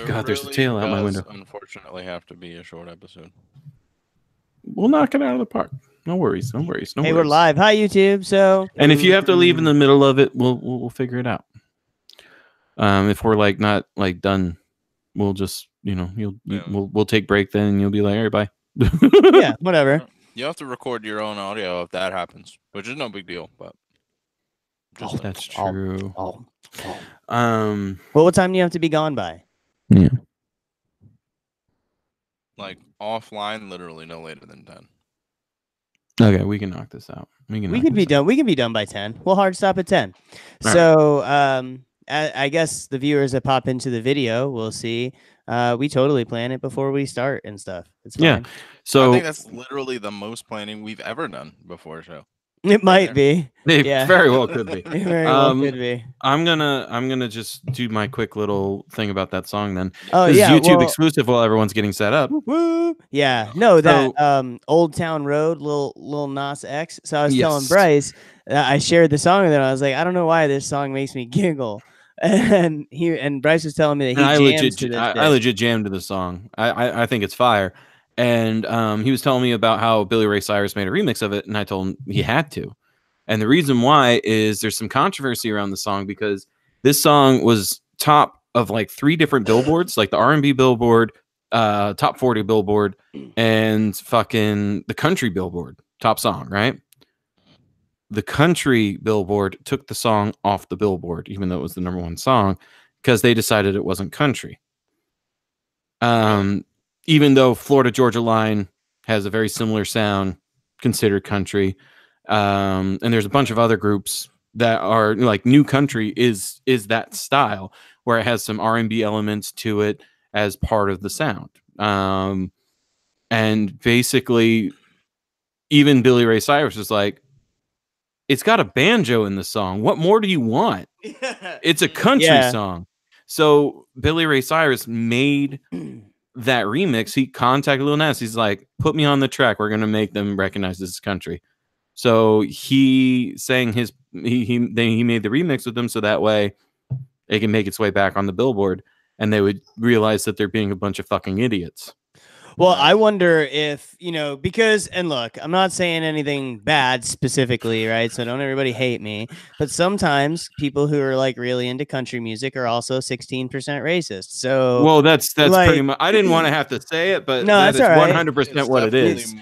God, there's a tail out my window. Unfortunately, have to be a short episode. We'll knock it out of the park. No worries. No worries. No hey, worries. we're live. Hi, YouTube. So, and if you have to leave in the middle of it, we'll figure it out. If we're like not like done, we'll just we'll take break then, and you'll be like, all right, bye. Yeah, whatever. You have to record your own audio if that happens, which is no big deal. But that's true. Well, what time do you have to be gone by? Yeah. Like offline, literally no later than 10. Okay, we can knock this out. We can be done. We can be done by 10. We'll hard stop at 10. All so, I guess the viewers that pop into the video will see. We totally plan it before we start and stuff. It's fine. Yeah. So I think that's literally the most planning we've ever done before a show. It might be. It Yeah. very well could be. It very well could be. I'm gonna just do my quick little thing about that song then. Oh This yeah, is YouTube well, exclusive while everyone's getting set up. woo. Yeah, no, that Old Town Road, little Nas X. So I was telling Yes. Bryce, I shared the song with him. I was like, I don't know why this song makes me giggle. And Bryce was telling me that I I legit jammed to the song. I think it's fire. And he was telling me about how Billy Ray Cyrus made a remix of it, and I told him he had to. And the reason why is there's some controversy around the song because this song was top of like 3 different billboards, like the R&B Billboard, top 40 Billboard, and fucking the country Billboard top song, right? The country Billboard took the song off the Billboard, even though it was the #1 song, because they decided it wasn't country. Even though Florida Georgia Line has a very similar sound, considered country. And there's a bunch of other groups that are like new country is that style where it has some R&B elements to it as part of the sound. And basically even Billy Ray Cyrus was like, it's got a banjo in the song. What more do you want? It's a country song. So Billy Ray Cyrus made that remix. He contacted Lil Nas. He's like, put me on the track. We're going to make them recognize this is country. So he sang he made the remix with them so that way it can make its way back on the Billboard and they would realize that they're being a bunch of fucking idiots. Well, I wonder if, because, and look, I'm not saying anything bad specifically, right? So don't everybody hate me. But sometimes people who are like really into country music are also 16% racist. So, well, that's like, pretty much, I didn't want to have to say it, but no, that is all right. 100% what it is.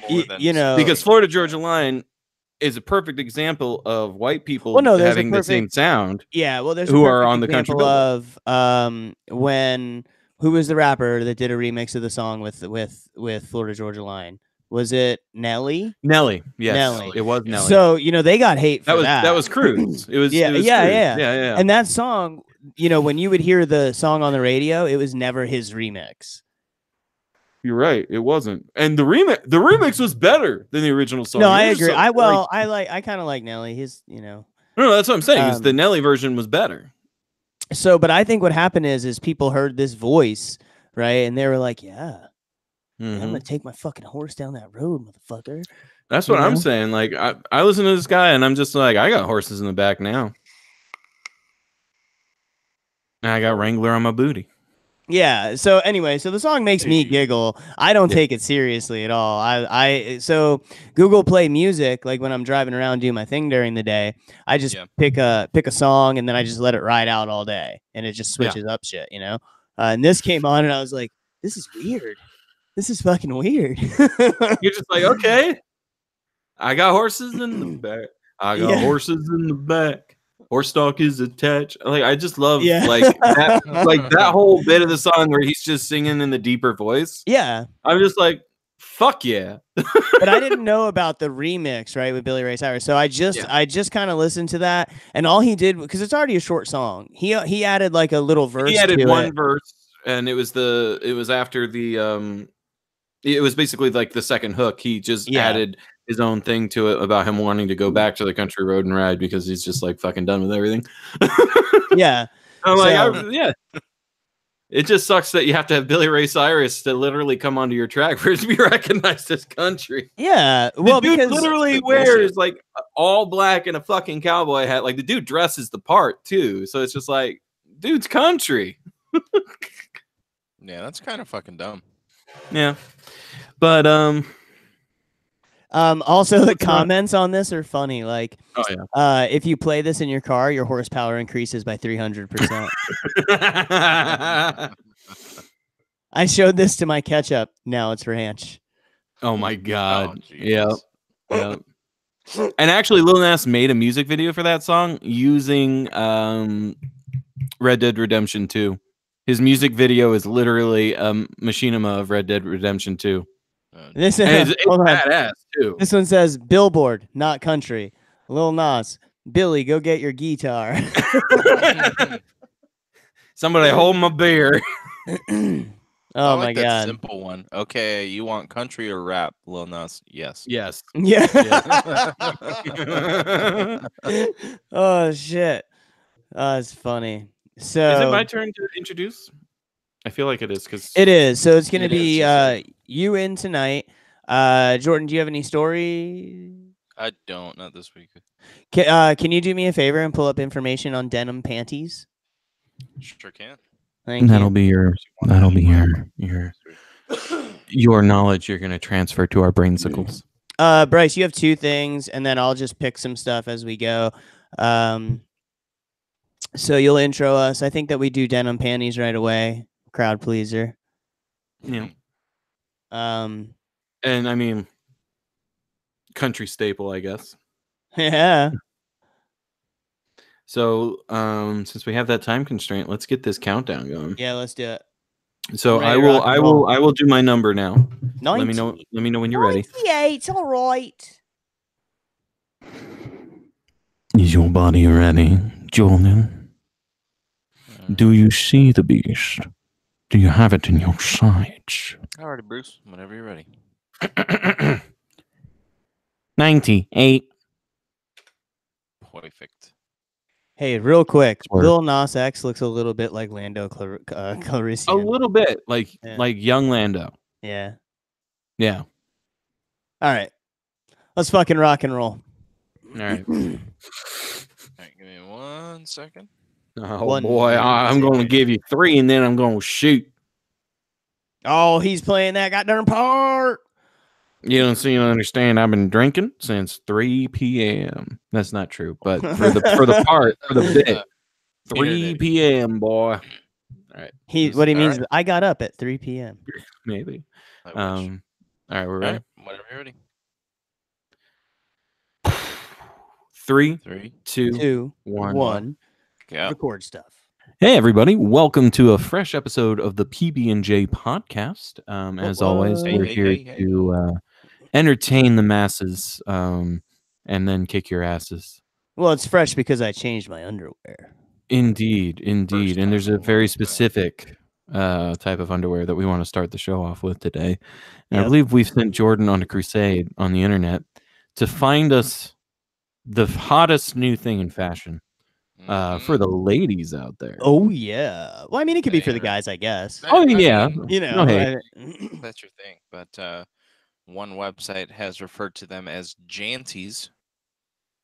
Because Florida Georgia Line is a perfect example of white people having the same sound. Yeah, well, there's who are on the country of when. Who was the rapper that did a remix of the song with Florida Georgia Line? Was it Nelly? Nelly, yes. Nelly. It was Nelly. So, they got hate for that. That was Cruz. It was yeah. Cruz. Yeah. And that song, when you would hear the song on the radio, it was never his remix. You're right. It wasn't. And the remix was better than the original song. No, I agree. I kind of like Nelly. His, No, that's what I'm saying. The Nelly version was better. So, but I think what happened is people heard this voice, right? And they were like, yeah, I'm going to take my fucking horse down that road, motherfucker. That's what I'm saying. Like, I listen to this guy and I'm just like, I got horses in the back now. And I got Wrangler on my booty. Yeah. So anyway, the song makes me giggle. I don't take it seriously at all. So Google Play Music, like when I'm driving around doing my thing during the day, I just pick a song and then I just let it ride out all day and it just switches up shit, And this came on and I was like, this is weird. This is fucking weird. You're just like, okay, I got horses in the back. I got horses in the back. Horse stock is attached. Like, I just love that whole bit of the song where he's just singing in the deeper voice. Yeah. I'm just like, fuck yeah. But I didn't know about the remix, right, with Billy Ray Cyrus. So I just kind of listened to that, and all he did, because it's already a short song, he added like a little verse. He added one verse, and it was after the it was basically like the second hook. He just added his own thing to it about him wanting to go back to the country road and ride because he's just like fucking done with everything. Yeah. I'm it just sucks that you have to have Billy Ray Cyrus to literally come onto your track for it to be recognized as country. Yeah. Well, the dude literally wears like all black and a fucking cowboy hat. Like the dude dresses the part too. So it's just like, dude's country. Yeah, that's kind of fucking dumb. Yeah, but Also, the What's not- comments on this are funny. Like, oh yeah. if you play this in your car, your horsepower increases by 300%. I showed this to my ketchup. Now it's ranch. Oh my god. Oh, Yeah. Jesus. Yeah. And actually, Lil Nas made a music video for that song using Red Dead Redemption 2. His music video is literally machinima of Red Dead Redemption 2. This And it's hold on. badass too. This one says Billboard, not country. Lil Nas, Billy, go get your guitar. Somebody hold my beer. Oh like my that god. simple one. Okay, you want country or rap, Lil Nas? Yes. Yes. Yeah. Yeah. Oh shit. It's funny. So Is it my turn to introduce? I feel like it is because it is. So it's gonna It be is, you in tonight. Jordan, do you have any story? I don't. Not this week. Can you do me a favor and pull up information on denim panties? Sure can. Thank that'll you. be your knowledge you're gonna transfer to our brainsicles. Bryce, you have two things, and then I'll just pick some stuff as we go. So you'll intro us. I think that we do denim panties right away. Crowd pleaser. Yeah. Um, And I mean country staple, I guess. yeah. So since we have that time constraint, let's get this countdown going. Yeah, let's do it. So I'm ready I to will rock and I roll. will do my number now. 90. Let me know when you're ready. 98, all right. Is your body ready, Jordan? Do you see the beast? Do you have it in your sights? Alrighty, Bruce. Whenever you're ready. 98. Perfect. Hey, real quick, Word. Lil Nas X looks a little bit like Lando A Calrissian. little bit like Yeah. young Lando. Yeah. Yeah. All right. Let's fucking rock and roll. All right. All right, give me 1 second. Oh One boy, I'm going to give you 3 and then I'm going to shoot. Oh, he's playing that goddamn part. You don't see and understand. I've been drinking since 3 p.m. That's not true, but for the bit, 3 p.m. boy. All right, What he All means is right. I got up at 3 p.m. maybe. I wish. All right, we're All ready. right, whenever you're ready. 3, 3, 2, 2, 1. 1. go. Record stuff. Hey everybody, welcome to a fresh episode of the PB&J podcast. As always, Hey, we're here to entertain the masses and then kick your asses. Well, it's fresh because I changed my underwear. Indeed. First And there's a time. very specific type of underwear that we want to start the show off with today. And I Yep. believe we've sent Jordan on a crusade on the internet to find us the hottest new thing in fashion for the ladies out there. Oh yeah. Well, I mean, it could be for the Yeah. guys, I guess. Oh, yeah. You know, No hate. That's your thing. But one website has referred to them as janties.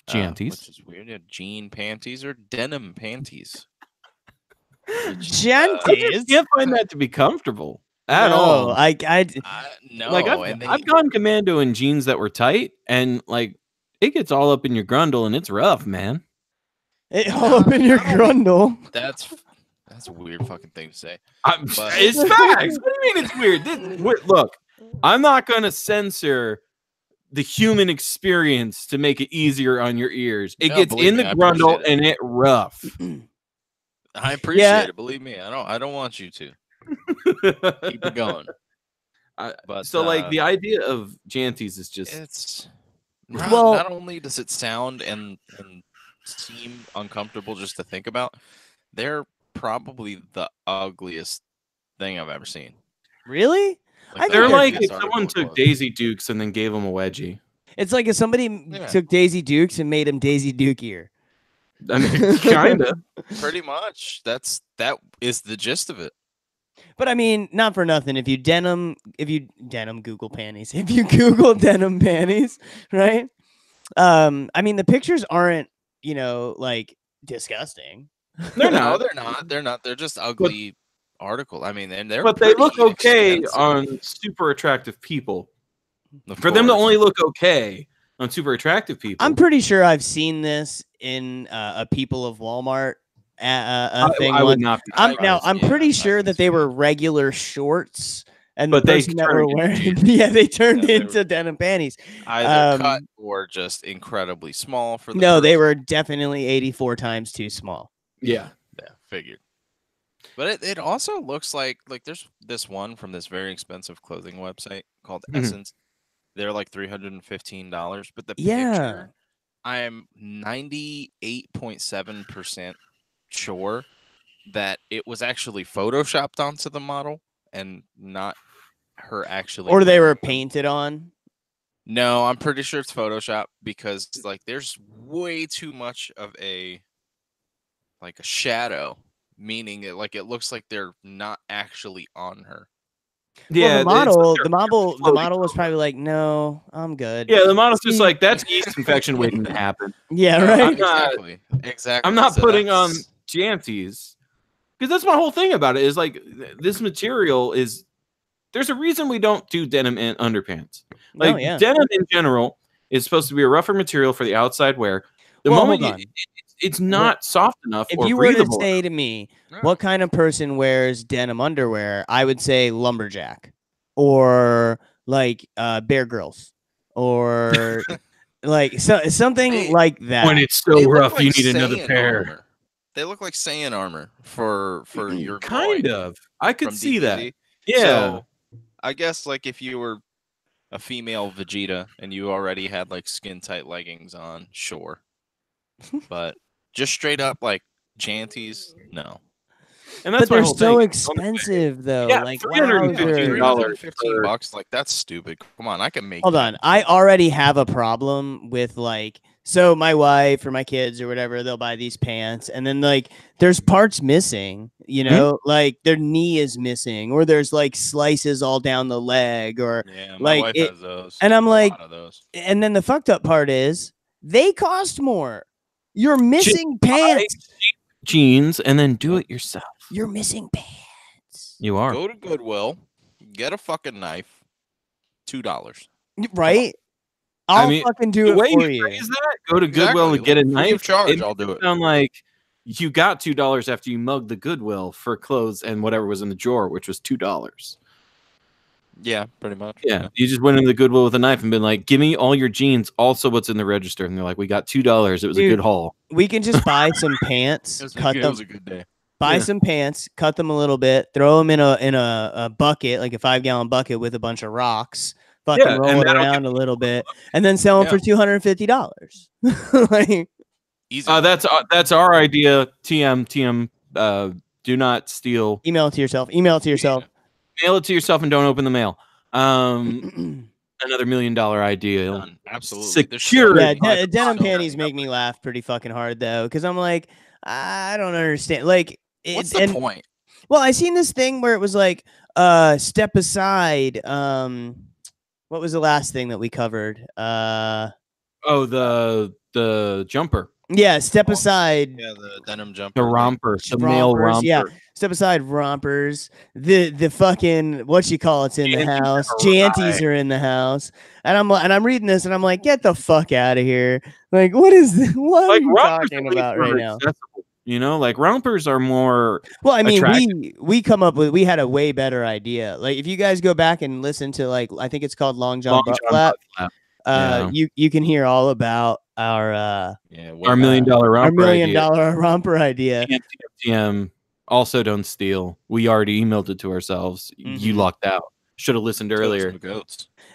Janties. Which is weird. Yeah, jean panties or denim panties. I Genties. just can't find that to be comfortable at No, all. No, Like I've gone commando in jeans that were tight, and like it gets all up in your grundle, and it's rough, man. It all up in your grundle. That's a weird fucking thing to say. But- It's facts. What do you mean it's weird? Look, I'm not gonna censor the human experience to make it easier on your ears. It No, gets believe in me, the I grundle appreciate it. and it rough. I appreciate it. Believe me, I don't want you to keep it going. But So like the idea of janties is just it's Well- not only does it sound and seem uncomfortable just to think about, they're probably the ugliest thing I've ever seen. Really? Like, they're the like ugliest if someone article of took clothing. Daisy Dukes and then gave them a wedgie. It's like if somebody Yeah. took Daisy Dukes and made him Daisy Dukier. I mean, kinda. Pretty much. That is the gist of it. But I mean, not for nothing. If you denim Google panties, if you Google denim panties, right? I mean, the pictures aren't, like disgusting. They're No, not. they're not. They're not. They're just ugly article. I mean, and they're but they look pretty okay expensive. on super attractive people. Of For them to course. only look okay on super attractive people. I'm pretty sure I've seen this in a People of Walmart thing. I would once. not be I'm surprised. pretty I sure can that they see were it. regular shorts, and But the they person that turned were into wearing, jeans. yeah, they turned Yeah, they into were- denim panties. Either cut or just incredibly small for the No, they person. were definitely 84 times too small. Yeah. Yeah, figured. But it also looks like there's this one from this very expensive clothing website called Mhm. Essence. They're like $315, but the Yeah. picture, I am 98.7% sure that it was actually photoshopped onto the model and not her actually. Or they were wearing them. painted on. No, I'm pretty sure it's Photoshop because there's way too much of a shadow, meaning it looks like they're not actually on her. Yeah. Well, the it's model floating was over. probably like, no, I'm good. Yeah, the model's just like, that's yeast infection waiting to happen. Yeah, No, right. Exactly. I'm not So putting on that's- Janties. Because that's my whole thing about it is like this material is there's a reason we don't do denim and underpants. Like yeah. denim in general is supposed to be a rougher material for the outside wear. The Well, moment hold on. it's not soft enough If or you were to breathable. say to me, No. what kind of person wears denim underwear, I would say lumberjack or like Bear Grylls or like something like that. When it's so They look rough, like you need another Saiyan pair. armor. They look like Saiyan armor for your Kind groin of. I could from see that. DBZ. Yeah. So I guess if you were a female Vegeta and you already had skin tight leggings on, sure. But just straight up Janties, no. And that's But my they're whole so thing. expensive though. Yeah, like $315. wowzers. $315, that's stupid. Come on, I can make Hold that. on. I already have a problem with so my wife or my kids or whatever, they'll buy these pants and then there's parts missing, you know, their knee is missing or there's slices all down the leg or Yeah, my wife has those. and I'm a like, lot of those. and then the fucked up part is they cost more. You're missing pants. Jeans and then do it yourself. You're missing pants. You are. Go to Goodwill, get a fucking knife, $2. Right? I'll fucking do the way it for you you. phrase that, go to Goodwill and get a Free knife. of charge, It I'll do it. sound like you got $2 after you mugged the Goodwill for clothes and whatever was in the drawer, which was $2. Yeah, pretty much. Yeah, you just went into the Goodwill with a knife and been like, "Give me all your jeans, also what's in the register." And they're like, "We got $2. It was a good haul." We can just buy some pants, cut It them. was a good day. Buy some pants, cut them a little bit, throw them in a bucket, like a 5-gallon bucket with a bunch of rocks. Fucking roll it around a little bit, and then sell them for $250. Easy. That's our idea. TM. Do not steal. Email it to yourself. Email it to yourself. Mail it to yourself and don't open the mail. Another $1 million idea. Done. Absolutely. Secure. Yeah, denim panties make me laugh pretty fucking hard though, because I'm like, I don't understand. What's the point? Well, I seen this thing where it was step aside. What was the last thing that we covered? The jumper. Yeah, step aside. Yeah, the denim jumper. The romper. The male romper. Yeah, step aside rompers. The fucking it's in the house. Janties are in the house. And I'm reading this and I'm like, get the fuck out of here. What is this? What are you talking about right now? You know, rompers are more. Well, I mean, attractive. we had a way better idea. If you guys go back and listen to I think it's called Long John Butt Flap. You can hear all about our $1 million romper our $1 million romper idea. TM. Also, don't steal. We already emailed it to ourselves. You lucked out. Should have listened earlier.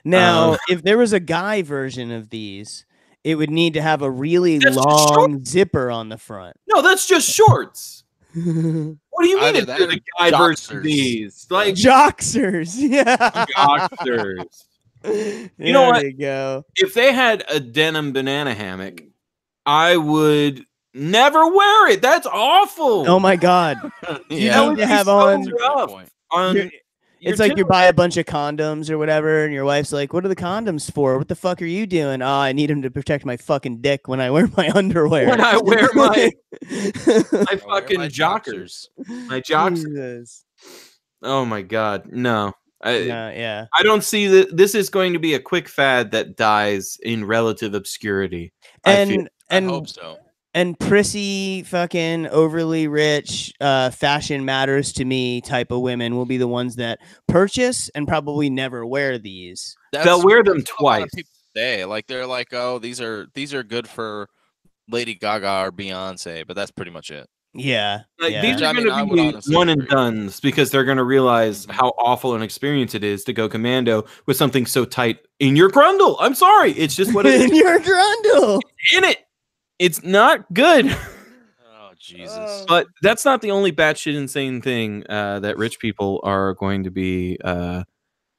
Now, if there was a guy version of these, it would need to have a really long zipper on the front. No, that's just shorts. What do you mean? It's a guy version of these? Joxers. Yeah. Joxers. You know what? Go. If they had a denim banana hammock, I would never wear it. That's awful. Oh my god. You need to have on. It's like you buy a bunch of condoms or whatever, and your wife's like, "What are the condoms for? What the fuck are you doing?" Oh, I need them to protect my fucking dick when I wear my underwear. When I wear my fucking jockers. My jocks. Oh my God, no. Yeah. I don't see that this is going to be a quick fad that dies in relative obscurity. I feel. I hope so. And prissy, fucking overly rich, fashion matters to me type of women will be the ones that purchase and probably never wear these. They'll wear them what a twice. lot of people say. Like they're like, oh, these are good for Lady Gaga or Beyonce, but that's pretty much it. Yeah. Like, yeah. these Which, are I mean, going I to would be honestly one and agree. dones because they're going to realize how awful an experience it is to go commando with something so tight in your grundle. I'm sorry. It's just what it is. In your grundle. In it. It's not good. Oh, Jesus. But that's not the only batshit insane thing that rich people are going to be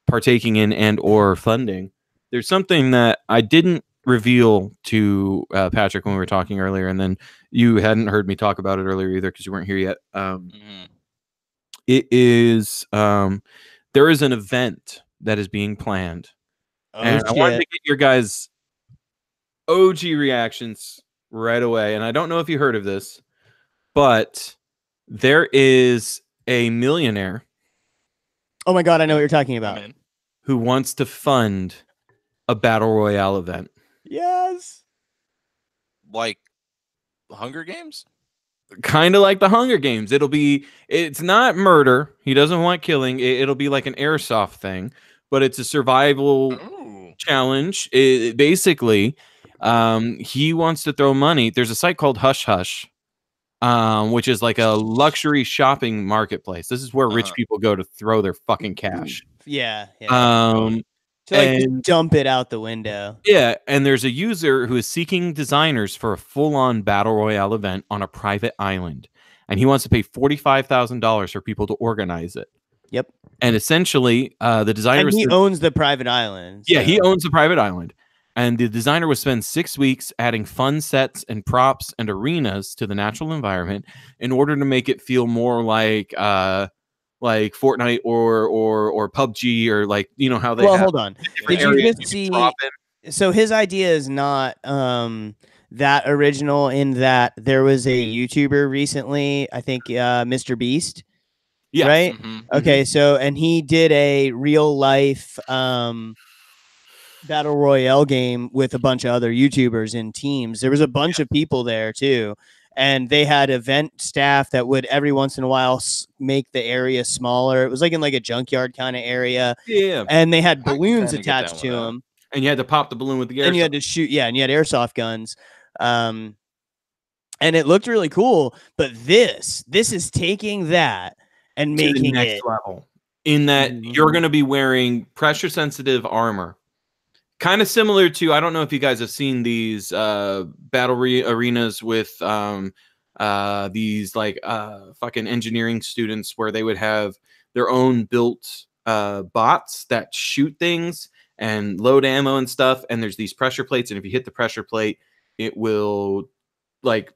partaking in and or funding. There's something that I didn't reveal to Patrick when we were talking earlier, and then you hadn't heard me talk about it earlier either because you weren't here yet. It is there is an event that is being planned, and I wanted to get your guys' OG reactions right away. And I don't know if you heard of this, but there is a millionaire. Oh my God, I know what you're talking about. Who wants to fund a battle royale event? Yes. Like Hunger Games? Kind of like the Hunger Games. It's not murder. He doesn't want killing. It'll be like an airsoft thing, but it's a survival challenge. Basically, he wants to throw money. There's a site called Hush Hush, which is like a luxury shopping marketplace. This is where rich people go to throw their fucking cash. Yeah. To just dump it out the window. Yeah, and there's a user who is seeking designers for a full-on battle royale event on a private island, and he wants to pay $45,000 for people to organize it. Yep. And essentially, the designer owns the private island. So. Yeah, he owns the private island, and the designer would spend 6 weeks adding fun sets and props and arenas to the natural environment in order to make it feel more like Fortnite or PUBG or like, you know how they hold on. Did you just see? So his idea is not that original in that there was a YouTuber recently, I think Mr. Beast. Yes. Right? Okay, so and he did a real life battle royale game with a bunch of other YouTubers in teams. There was a bunch of people there too. And they had event staff that would every once in a while make the area smaller. It was like in like a junkyard kind of area. Yeah. And they had balloons attached to them. And you had to pop the balloon with the airsoft. And you had to shoot. Yeah. And you had airsoft guns. And it looked really cool. But this is taking that and making the next level. In that you're going to be wearing pressure sensitive armor. Kind of similar to, I don't know if you guys have seen these battle arenas with these like fucking engineering students where they would have their own built bots that shoot things and load ammo and stuff. And there's these pressure plates. And if you hit the pressure plate, it will like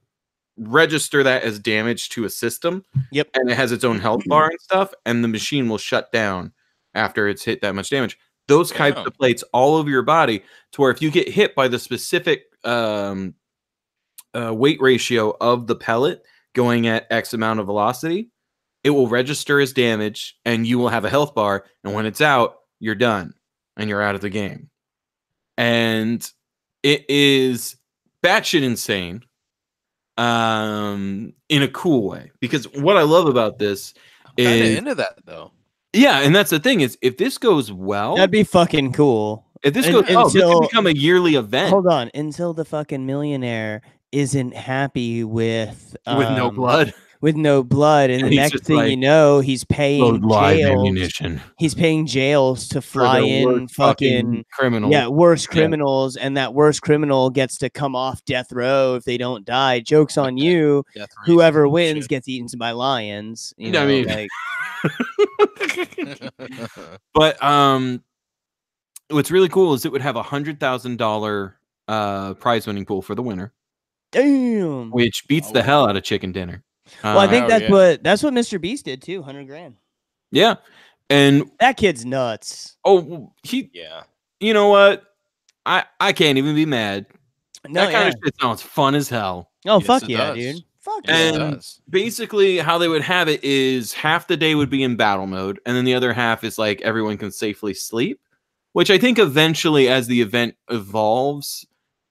register that as damage to a system. Yep. And it has its own health bar and stuff. And the machine will shut down after it's hit that much damage. Those types of plates all over your body to where if you get hit by the specific weight ratio of the pellet going at X amount of velocity, it will register as damage and you will have a health bar. And when it's out, you're done and you're out of the game. And it is batshit insane in a cool way. Because what I love about this is... I'm kind of into that, though. Yeah, and that's the thing is, if this goes well, that'd be fucking cool. If this goes well, this could become a yearly event. Hold on, until the fucking millionaire isn't happy with no blood, and the next thing you know, he's paying jails. He's paying jails to fly in fucking criminals. Yeah, worst criminals, and that worst criminal gets to come off death row if they don't die. Joke's on you. Whoever wins gets eaten by lions. You know, I mean, like. But what's really cool is it would have $100,000 prize winning pool for the winner. Damn, which beats the hell out of chicken dinner. Well, I think that's what Mr. Beast did too. $100,000. Yeah, and that kid's nuts. Oh, you know what? I can't even be mad. No, that kind of shit sounds fun as hell. Oh, fuck yeah, dude. Fuck Yes, yeah. it And does. basically, how they would have it is half the day would be in battle mode, and then the other half is like everyone can safely sleep. Which I think eventually, as the event evolves,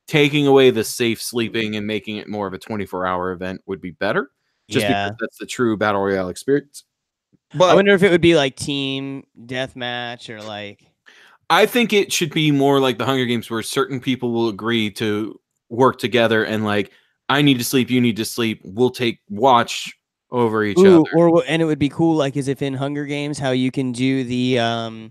taking away the safe sleeping and making it more of a 24-hour event would be better. Just because Yeah. that's the true battle royale experience. I But wonder if it would be like team deathmatch or like. I think it should be more like the Hunger Games, where certain people will agree to work together and like, I need to sleep, you need to sleep. We'll take watch over each other. And it would be cool, like as if in Hunger Games, how you can do the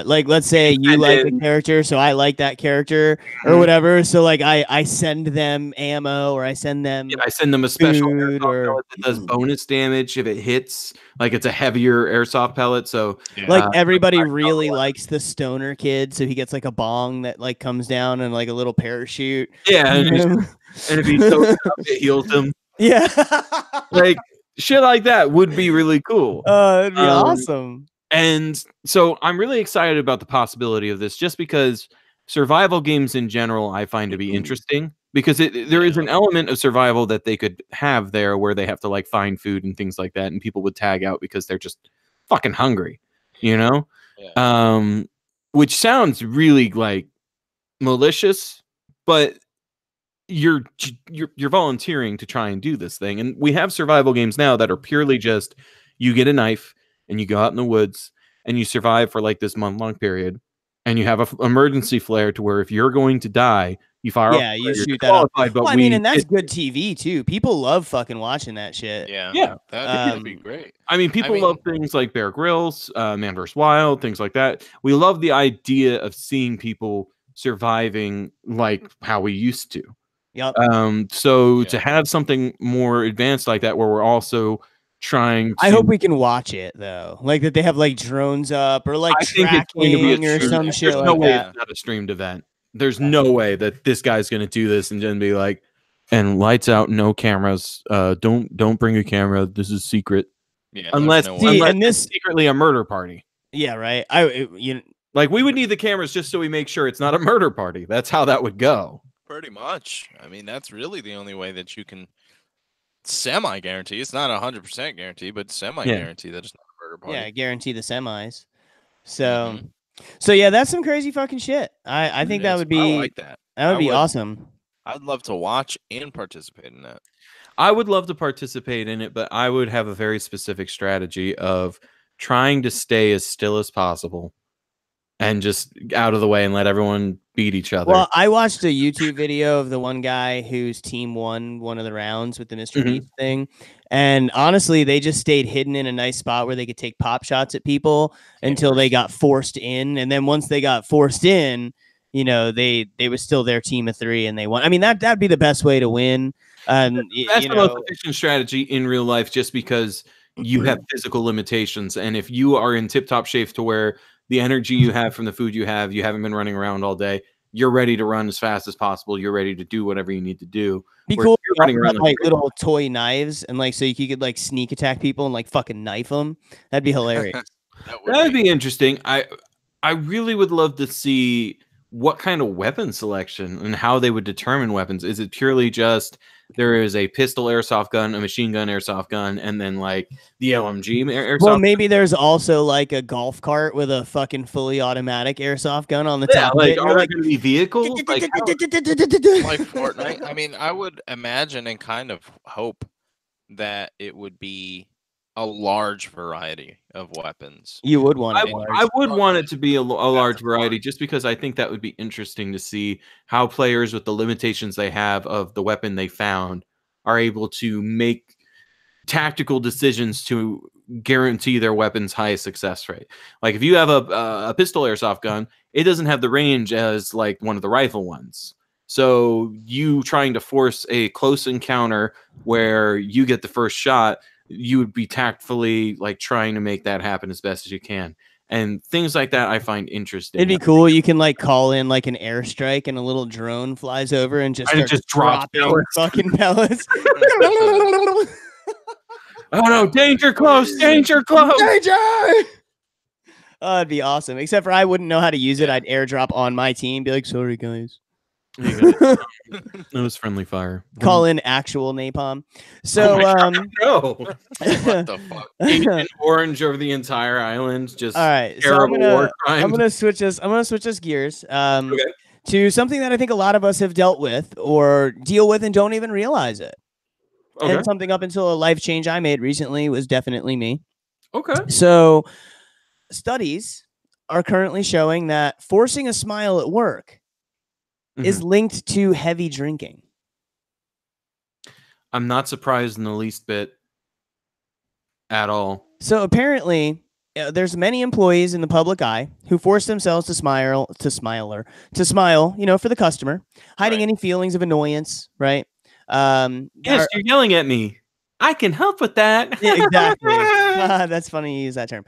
like let's say you And like a then- character, so I like that character or whatever. So like I send them ammo or I send them I send them a special food airsoft or pellet that does bonus damage if it hits. Like it's a heavier airsoft pellet, so Yeah. like everybody 5,000 really level. likes the stoner kid, so he gets like a bong that like comes down and like a little parachute. Yeah, and if he soaks it up, it heals him. Yeah. Like shit like that would be really cool. It'd be awesome. And so I'm really excited about the possibility of this, just because survival games in general I find to be interesting, because there is an element of survival that they could have there where they have to like find food and things like that, and people would tag out because they're just fucking hungry, you know? Yeah. Which sounds really like malicious, but you're volunteering to try and do this thing. And we have survival games now that are purely just you get a knife and you go out in the woods and you survive for like this month-long period, and you have a emergency flare to where if you're going to die, you fire off the You flare, you're shoot that up. disqualified, but Well, I mean, and that's good TV too. People love fucking watching that shit. Yeah. That'd be great. I mean, people love things like Bear Grylls, Man vs. Wild, things like that. We love the idea of seeing people surviving like how we used to. Yep. So to have something more advanced like that, where we're also trying to, I hope we can watch it though, like that they have like drones up or like tracking or some shit there's like no way that. it's not a streamed event. There's no way that this guy's going to do this and then be like, and lights out, no cameras. Don't bring a camera. This is secret. Yeah, unless it's secretly a murder party. Yeah, right. Like we would need the cameras just so we make sure it's not a murder party. That's how that would go. Pretty much. I mean, that's really the only way that you can semi-guarantee. It's not 100% guarantee, but semi-guarantee that it's not a murder party. Yeah, guarantee the semis. So, so yeah, that's some crazy fucking shit. I think that would be. I like that. That would be awesome. I'd love to watch and participate in that. I would love to participate in it, but I would have a very specific strategy of trying to stay as still as possible and just out of the way and let everyone beat each other. Well, I watched a YouTube video of the one guy whose team won one of the rounds with the Mr. Beast thing. And honestly, they just stayed hidden in a nice spot where they could take pop shots at people until they got forced in. And then once they got forced in, you know, they was still their team of three and they won. I mean, that'd be the best way to win. That's the most efficient strategy in real life, just because you have physical limitations. And if you are in tip-top shape to where the energy you have from the food you haven't been running around all day, you're ready to run as fast as possible. You're ready to do whatever you need to do. Be cool. You're running around like little toy knives, and like so you could like sneak attack people and like fucking knife them. That'd be hilarious. That'd be interesting. I really would love to see what kind of weapon selection and how they would determine weapons. Is it purely just there is a pistol airsoft gun, a machine gun airsoft gun, and then like the LMG airsoft Well, maybe there's also like a golf cart with a fucking fully automatic airsoft gun on the top. Like, are there going to be vehicles? Like Fortnite? I mean, I would imagine and kind of hope that it would be a large variety of weapons. You would want it. I would want it to be a large variety, just because I think that would be interesting to see how players with the limitations they have of the weapon they found are able to make tactical decisions to guarantee their weapon's highest success rate. Like if you have a pistol airsoft gun, it doesn't have the range as like one of the rifle ones. So you trying to force a close encounter where you get the first shot, you would be tactfully like trying to make that happen as best as you can. And things like that I find interesting. It'd be cool. You can like call in like an airstrike and a little drone flies over and just drops fucking pellets. Oh no, danger close, danger close. Danger! Oh, it'd be awesome. Except for I wouldn't know how to use it. I'd airdrop on my team, be like, sorry guys. It was friendly fire. Call in actual napalm. So, No. What the fuck? Agent Orange over the entire island. Just all right. So terrible war I'm crimes. gonna switch us. I'm gonna switch us gears. Okay. To something that I think a lot of us have dealt with or deal with and don't even realize it. Okay. And something up until a life change I made recently was definitely me. Okay. So, studies are currently showing that forcing a smile at work is linked to heavy drinking. I'm not surprised in the least bit at all. So apparently, there's many employees in the public eye who force themselves to smile, for the customer, hiding any feelings of annoyance, right? Yes, you're yelling at me. I can help with that. Yeah, exactly. That's funny you use that term.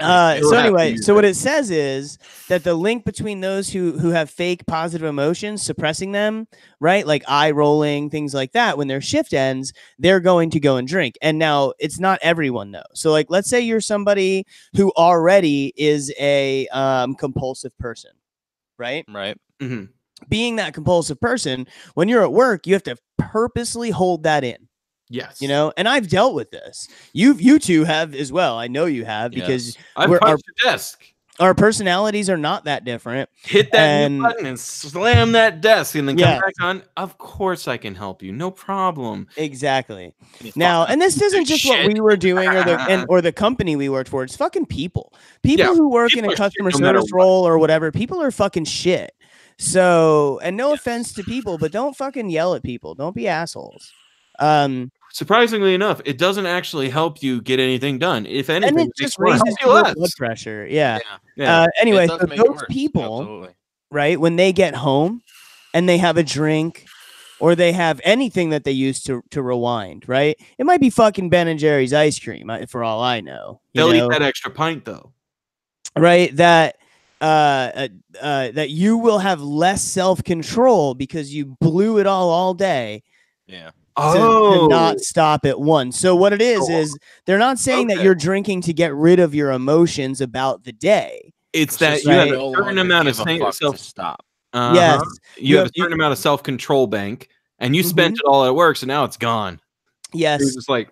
So anyway, so what it says is that the link between those who have fake positive emotions, suppressing them, right? Like eye rolling, things like that, when their shift ends, they're going to go and drink. And now it's not everyone though. So like, let's say you're somebody who already is a compulsive person, right? Right. Mm-hmm. Being that compulsive person, when you're at work, you have to purposely hold that in. Yes. You know, and I've dealt with this. You two have as well. I know you have because I've punched your desk. Our personalities are not that different. Hit that mute button and slam that desk and then come back on. Of course I can help you. No problem. Exactly. Now, and this isn't just what we were doing or the company we worked for. It's fucking people. People who work in a customer service role or whatever, people are fucking shit. So, and no offense to people, but don't fucking yell at people. Don't be assholes. Surprisingly enough, it doesn't actually help you get anything done. If anything, and it just raises your blood pressure. Yeah. Anyway, so those people, right, when they get home and they have a drink or they have anything that they use to rewind, right? It might be fucking Ben and Jerry's ice cream, for all I know. They'll eat that extra pint though, right? That you will have less self-control because you blew it all day. Yeah. To not stop at one. So what it is they're not saying that you're drinking to get rid of your emotions about the day. It's that you have a certain amount of stop. Yes, you have a certain amount of self-control bank, and you spent it all at work, so now it's gone. Yes, it's just like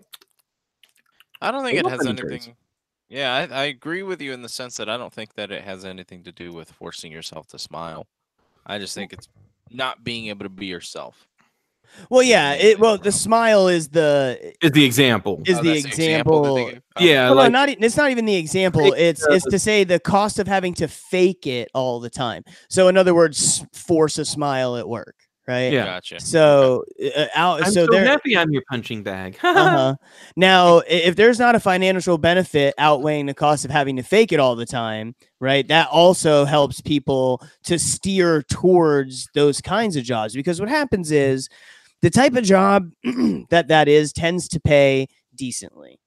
I don't think it has anything. Yeah, I agree with you in the sense that I don't think that it has anything to do with forcing yourself to smile. I just think it's not being able to be yourself. Well, yeah. The smile is the example. Is the example? Yeah. Well, no, it's not even the example. It's to say the cost of having to fake it all the time. So, in other words, force a smile at work, right? Yeah. Gotcha. So, I'm so happy I'm your punching bag. Now, if there's not a financial benefit outweighing the cost of having to fake it all the time, right? That also helps people to steer towards those kinds of jobs, because what happens is the type of job that is tends to pay decently.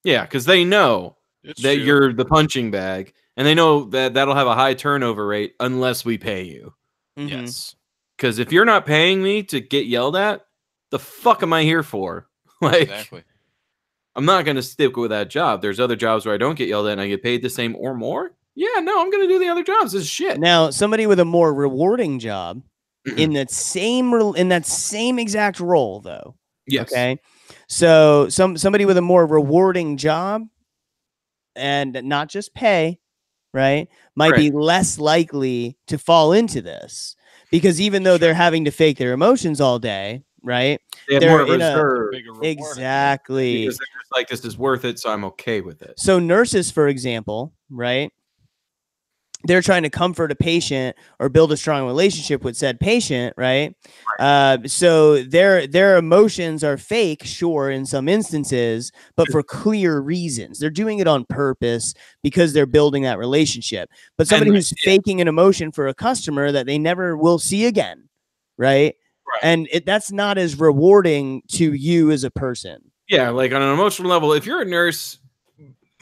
Yeah, because they know that you're the punching bag, and they know that that'll have a high turnover rate unless we pay you. Yes. Because if you're not paying me to get yelled at, the fuck am I here for? Like, exactly. I'm not going to stick with that job. There's other jobs where I don't get yelled at and I get paid the same or more. Yeah, no, I'm going to do the other jobs. This is shit. Now, somebody with a more rewarding job in that same exact role, though. Yes. Okay. So somebody with a more rewarding job and not just pay, right, might be less likely to fall into this, because even though they're having to fake their emotions all day, right, they're more reserved. Exactly. Because they're just like, this is worth it, so I'm okay with it. So nurses, for example, right, they're trying to comfort a patient or build a strong relationship with said patient, right? So their emotions are fake, sure, in some instances, but for clear reasons. They're doing it on purpose because they're building that relationship. But somebody who's faking an emotion for a customer that they never will see again, right? And that's not as rewarding to you as a person. Yeah, like on an emotional level, if you're a nurse,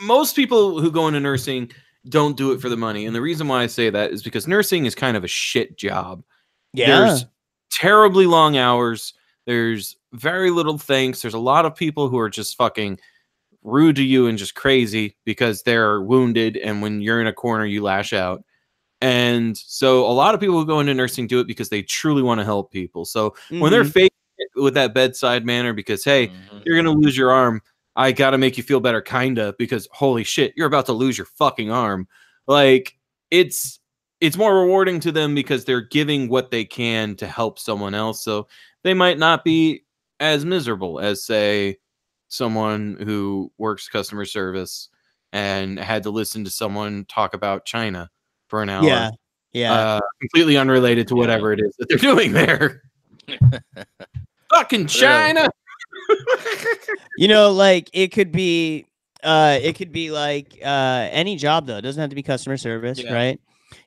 most people who go into nursing don't do it for the money. And the reason why I say that is because nursing is kind of a shit job. Yeah. There's terribly long hours. There's very little thanks. There's a lot of people who are just fucking rude to you and just crazy because they're wounded. And when you're in a corner, you lash out. And so a lot of people who go into nursing do it because they truly want to help people. So when they're Mhm. faking it with that bedside manner because, hey, you're going to lose your arm, I got to make you feel better, kind of, because holy shit, you're about to lose your fucking arm. Like, it's more rewarding to them because they're giving what they can to help someone else. So they might not be as miserable as, say, someone who works customer service and had to listen to someone talk about China for an hour. Yeah. Yeah. Completely unrelated to whatever it is that they're doing there. Fucking China. You know, like it could be like any job though. It doesn't have to be customer service, right?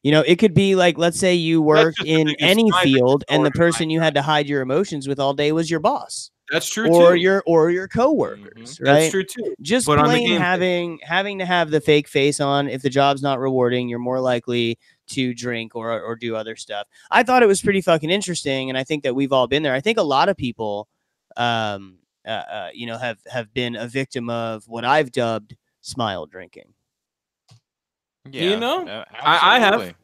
You know, it could be like, let's say you worked just the in biggest any private field and the story person you had to hide your emotions with all day was your boss. That's true or too. your coworkers, right? That's true too. Just Put on the plain game having to have the fake face on. If the job's not rewarding, you're more likely to drink or do other stuff. I thought it was pretty fucking interesting, and I think that we've all been there. I think a lot of people, you know, have been a victim of what I've dubbed smile drinking. Yeah, you know, I have.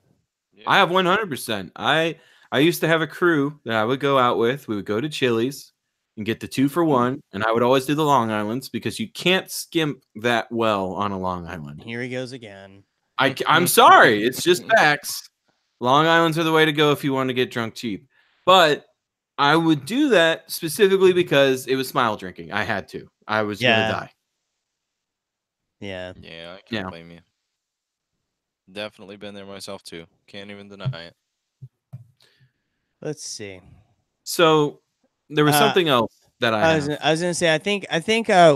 Yeah. I have 100%. I used to have a crew that I would go out with. We would go to Chili's and get the 2-for-1, and I would always do the Long Islands because you can't skimp that well on a Long Island. Here he goes again. I'm sorry, it's just facts. Long Islands are the way to go if you want to get drunk cheap. But I would do that specifically because it was smile drinking. I had to. I was gonna die. Yeah. Yeah, I can't blame you. Definitely been there myself too. Can't even deny it. Let's see. So there was something else that I was gonna say I think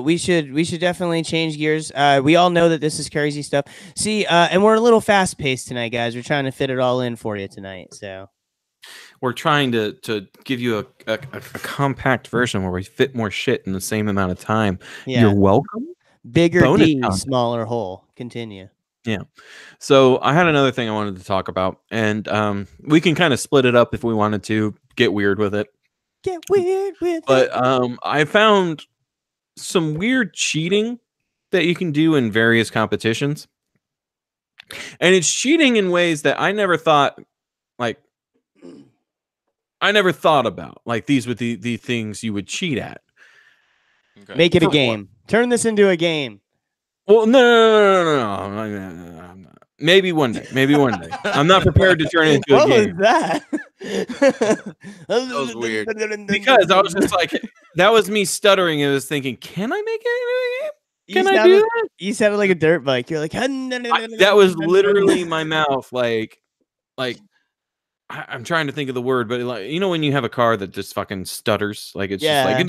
we should definitely change gears. We all know that this is crazy stuff. See, and we're a little fast paced tonight, guys. We're trying to fit it all in for you tonight. So we're trying to give you a compact version where we fit more shit in the same amount of time. Yeah. You're welcome. Bigger D, smaller hole. Continue. Yeah. So I had another thing I wanted to talk about, and we can kind of split it up if we wanted to get weird with it. Get weird with it. But I found some weird cheating that you can do in various competitions. And it's cheating in ways that I never thought about. Like these would the things you would cheat at. Okay. Make it a game. Turn this into a game. Well, no. Maybe one day. I'm not prepared to turn it into a game. What was that? That was weird. Because I was just like, that was me stuttering and was thinking, can I make it into a game? Can I do that? You sounded like a dirt bike. You're like, that was literally my mouth. Like I'm trying to think of the word, but like, you know, when you have a car that just fucking stutters, like it's just like,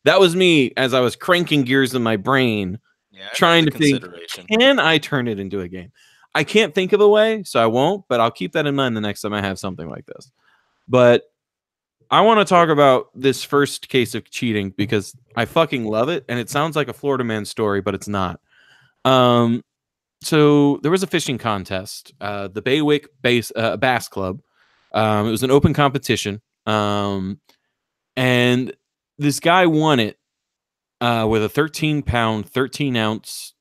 that was me as I was cranking gears in my brain. Yeah, trying to think, can I turn it into a game? I can't think of a way, so I won't, but I'll keep that in mind the next time I have something like this. But I want to talk about this first case of cheating because I fucking love it, and it sounds like a Florida man story, but it's not. So there was a fishing contest, the Baywick Bass Club. It was an open competition, and this guy won it. With a 13-pound, 13-ounce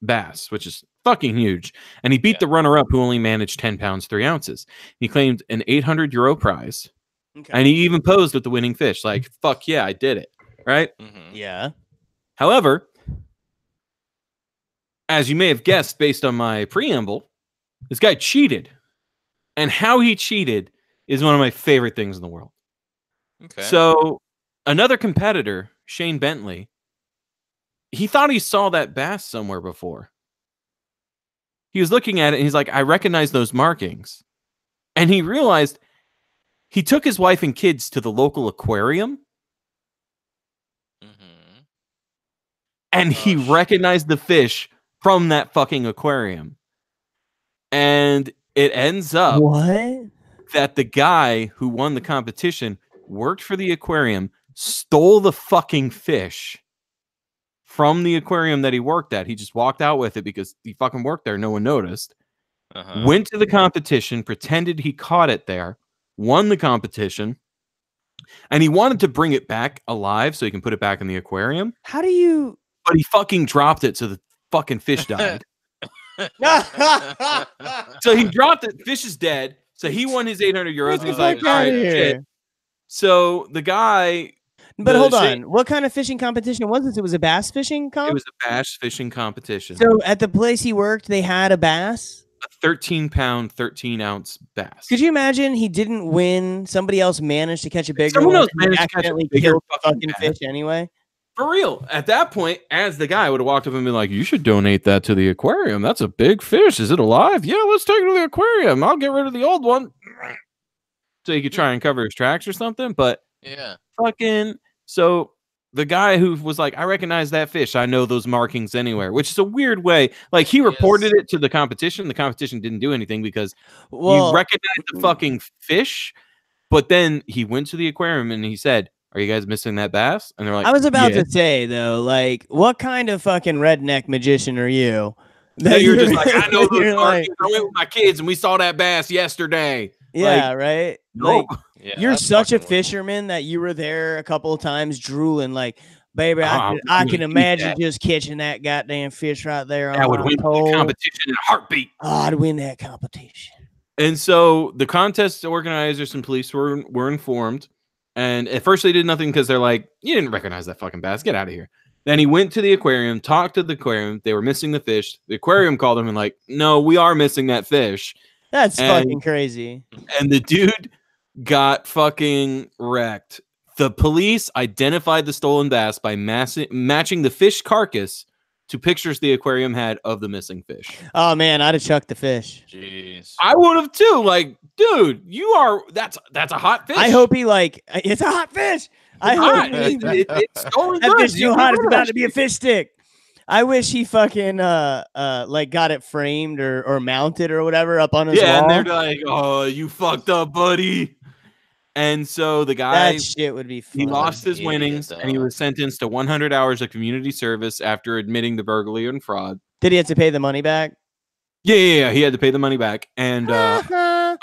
bass, which is fucking huge. And he beat the runner-up who only managed 10 pounds, 3 ounces. He claimed an €800 prize. Okay. And he even posed with the winning fish. Like, fuck yeah, I did it. Right? Yeah. However, as you may have guessed based on my preamble, this guy cheated. And how he cheated is one of my favorite things in the world. Okay. So another competitor, Shane Bentley, he thought he saw that bass somewhere before. He was looking at it and he's like, I recognize those markings. And he realized he took his wife and kids to the local aquarium. And he recognized the fish from that fucking aquarium. And it ends up that the guy who won the competition worked for the aquarium, stole the fucking fish from the aquarium that he worked at. He just walked out with it because he fucking worked there. No one noticed. Went to the competition, pretended he caught it there, won the competition, and he wanted to bring it back alive so he can put it back in the aquarium. How do you... But he fucking dropped it so the fucking fish died. So he dropped it. Fish is dead. So he won his 800 euros. And he's like, all right, shit. So the guy. But hold on. What kind of fishing competition was this? It was a bass fishing competition? It was a bass fishing competition. So at the place he worked, they had a bass? A 13-pound, 13-ounce bass. Could you imagine he didn't win? Somebody else managed to catch a bigger Someone one. else managed to catch a bigger fucking fish anyway. For real. At that point, as the guy would have walked up and been like, you should donate that to the aquarium. That's a big fish. Is it alive? Yeah, let's take it to the aquarium. I'll get rid of the old one. So he could try and cover his tracks or something. But yeah, fucking. So the guy who was like, I recognize that fish. I know those markings anywhere, which is a weird way. Like he reported it to the competition. The competition didn't do anything because you recognize the fucking fish. But then he went to the aquarium and he said, are you guys missing that bass? And they're like, I was about to say, though, like, what kind of fucking redneck magician are you? That you're just like, I know those markings. I went with my kids and we saw that bass yesterday. Yeah, right? No. Like, you're such a fisherman that you were there a couple of times drooling, like, baby, I can imagine just catching that goddamn fish right there on would win the competition in a heartbeat. Oh, I'd win that competition. And so the contest organizers and police were informed. And at first they did nothing because they're like, you didn't recognize that fucking bass. Get out of here. Then he went to the aquarium, talked to the aquarium. They were missing the fish. The aquarium called him and like, no, we are missing that fish. That's fucking crazy. And the dude got fucking wrecked. The police identified the stolen bass by matching the fish carcass to pictures the aquarium had of the missing fish. Oh man, I'd have chucked the fish. Jeez. I would have too. Like, dude, that's a hot fish. I hope he it's a hot fish. I hope it's stolen that fish so hot it's about to be a fish stick. I wish he fucking like got it framed or mounted or whatever up on his wall. And they're like, oh, you fucked up, buddy. And so the guy, that shit would be fun. He lost his winnings and he was sentenced to 100 hours of community service after admitting the burglary and fraud. Did he have to pay the money back? Yeah. He had to pay the money back. And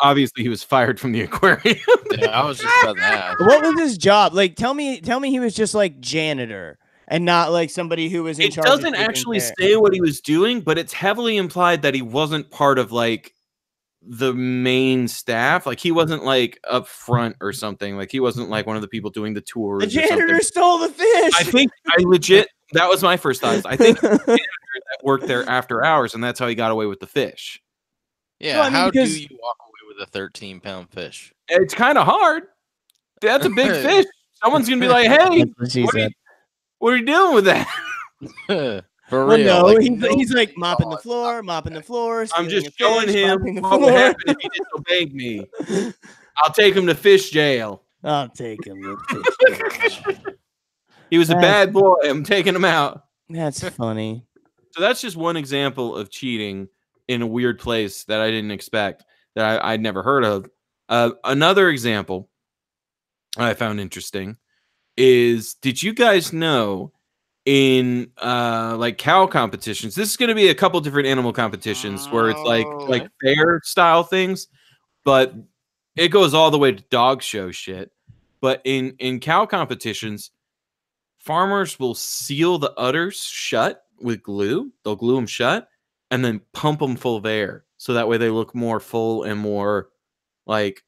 obviously he was fired from the aquarium. Yeah, I was just about to ask. What was his job? Like, tell me he was just like janitor and not like somebody who was in charge. It doesn't actually say what he was doing, but it's heavily implied that he wasn't part of like the main staff. Like he wasn't like up front or something. Like he wasn't like one of the people doing the tours. The janitor stole the fish. I think that was my first thought. I think the janitor that worked there after hours, and that's how he got away with the fish. Yeah, well, how do you walk away with a 13-pound fish? It's kind of hard. That's a big fish. Someone's gonna be like, "Hey, what are you doing with that?" For real. No, like, he's like mopping the floor. I'm just showing him what would happen if he disobeyed me. I'll take him to fish jail. I'll take him to fish jail. He was a bad boy. I'm taking him out. That's funny. So that's just one example of cheating in a weird place that I didn't expect, that I'd never heard of. Another example I found interesting is, did you guys know in like cow competitions, this is going to be a couple different animal competitions where it's like fair style things, but it goes all the way to dog show shit. But in cow competitions, farmers will seal the udders shut with glue. They'll glue them shut and then pump them full of air, so that way they look more full and more like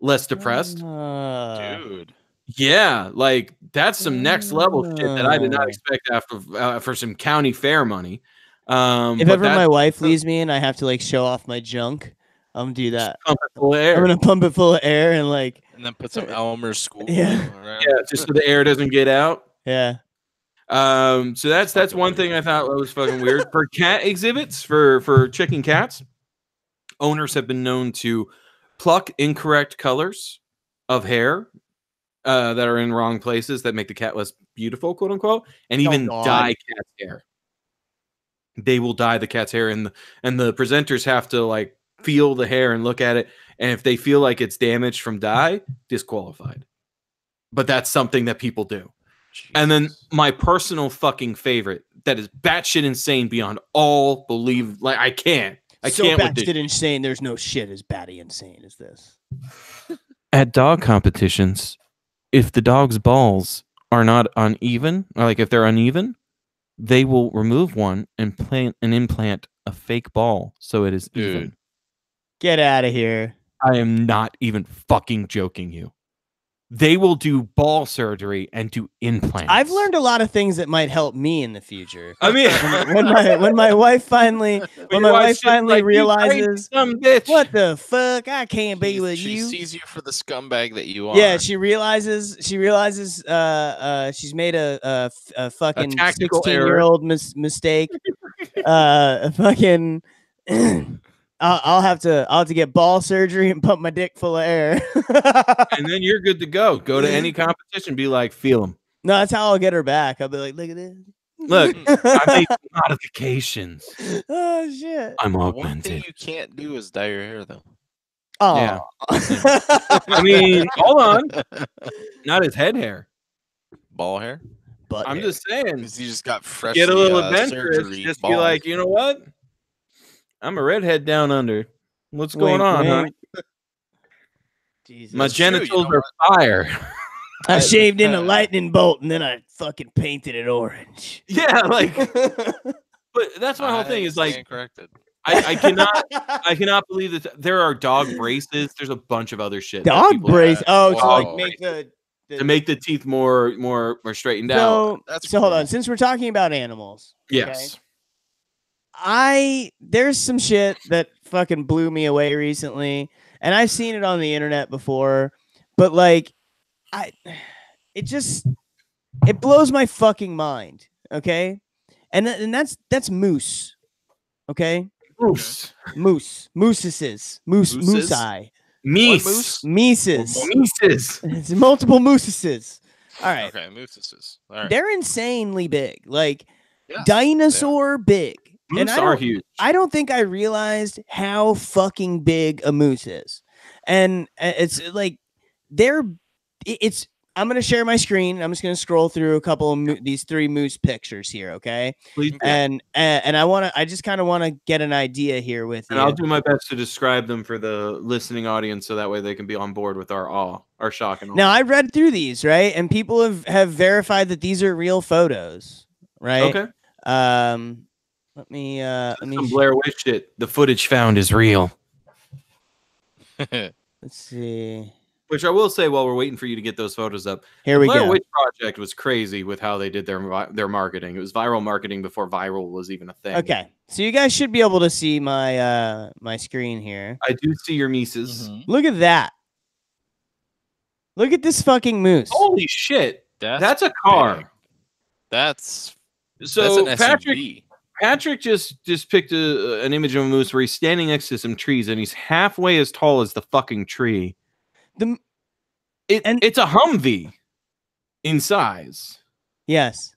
less depressed. Dude. Yeah, like that's some next level shit that I did not expect after for some county fair money. If ever my wife leaves me and I have to like show off my junk, I'm gonna do that. Pump it full of air. I'm gonna pump it full of air and then put some Elmer's school. Yeah, just so the air doesn't get out. Yeah. So that's one thing I thought was fucking weird. For cat exhibits, for chicken cats, owners have been known to pluck incorrect colors of hair that are in wrong places that make the cat less beautiful, quote unquote, and even dye cat's hair. They will dye the cat's hair, and the presenters have to like feel the hair and look at it, and if they feel like it's damaged from dye, disqualified. But that's something that people do. Jesus. And then my personal fucking favorite that is batshit insane beyond all belief. Like I can't batshit insane. There's no shit as batty insane as this. At dog competitions, if the dog's balls are not uneven, or like if they're uneven, they will remove one and implant a fake ball so it is even. Dude. Get out of here. I am not even fucking joking you. They will do ball surgery and do implants. I've learned a lot of things that might help me in the future. I mean, when my wife finally realizes, bitch. what the fuck, I can't be with she you. She sees you for the scumbag that you are. Yeah, she realizes she's made a fucking 16-year-old mistake. Fucking. I'll have to get ball surgery and pump my dick full of air. And then you're good to go. Go to any competition, be like, feel them. No, that's how I'll get her back. I'll be like, look at this. Look, I made modifications. Oh shit. I'm One augmented. thing you can't do is dye your hair though. Oh. Yeah. I mean, hold on. Not his head hair. Ball hair? Butt I'm hair. just saying. Because you just got fresh. Get a little adventurous. Surgery Just balls. be like, you know what? I'm a redhead down under. What's going Wink, on, wink. huh? Jesus. My That's true, genitals you know are fire. I shaved in a lightning bolt and then I fucking painted it orange. Yeah, like, but that's my whole thing is like, stand corrected. I cannot believe that there are dog braces. There's a bunch of other shit. that Dog people brace. have Oh, to Dog like make the to make the teeth more straightened out. so, That's so hold cool. on. Since we're talking about animals, Yes. there's some shit that fucking blew me away recently, and I've seen it on the internet before, but like, it blows my fucking mind. Okay, and that's moose. Okay, Moose. mooses, eye, Meese. Mises. Mises. It's multiple mooses. All right. Okay, mooses. All right. They're insanely big, like Yes, dinosaur big. And Moose are huge. I don't think I realized how fucking big a moose is. And it's like I'm going to share my screen. I'm just going to scroll through a couple of these 3 moose pictures here, okay? Please. And I just kind of want to get an idea here with you. And I'll do my best to describe them for the listening audience so that way they can be on board with our shock and awe. Now, I read through these, right? And people have verified that these are real photos, right? Okay. Let me Some Blair Witch shit. The footage found is real. let's see. Which I will say while we're waiting for you to get those photos up. Here we Blair go. Witch Project was crazy with how they did their marketing. It was viral marketing before viral was even a thing. Okay. So you guys should be able to see my my screen here. I do see your Mises. Look at that. Look at this fucking moose. Holy shit. That's a car. Big. That's So an Patrick just picked an image of a moose where he's standing next to some trees and he's halfway as tall as the fucking tree. It's a Humvee in size. Yes.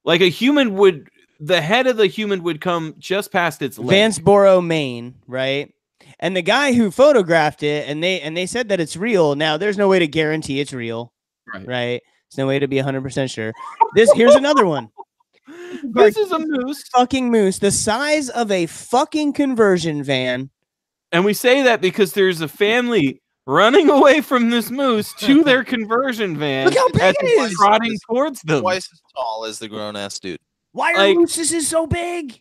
Like the head of the human would come just past its leg. Vanceboro, Maine, right? And the guy who photographed it, and they said that it's real. Now, there's no way to guarantee it's real, right? There's no way to be 100% sure. Here's another one. This is a moose. Fucking moose, the size of a fucking conversion van. And we say that because there's a family running away from this moose to their conversion van. Look how big it is. Trotting towards them. Twice as tall as the grown ass dude. Why are mooses so big?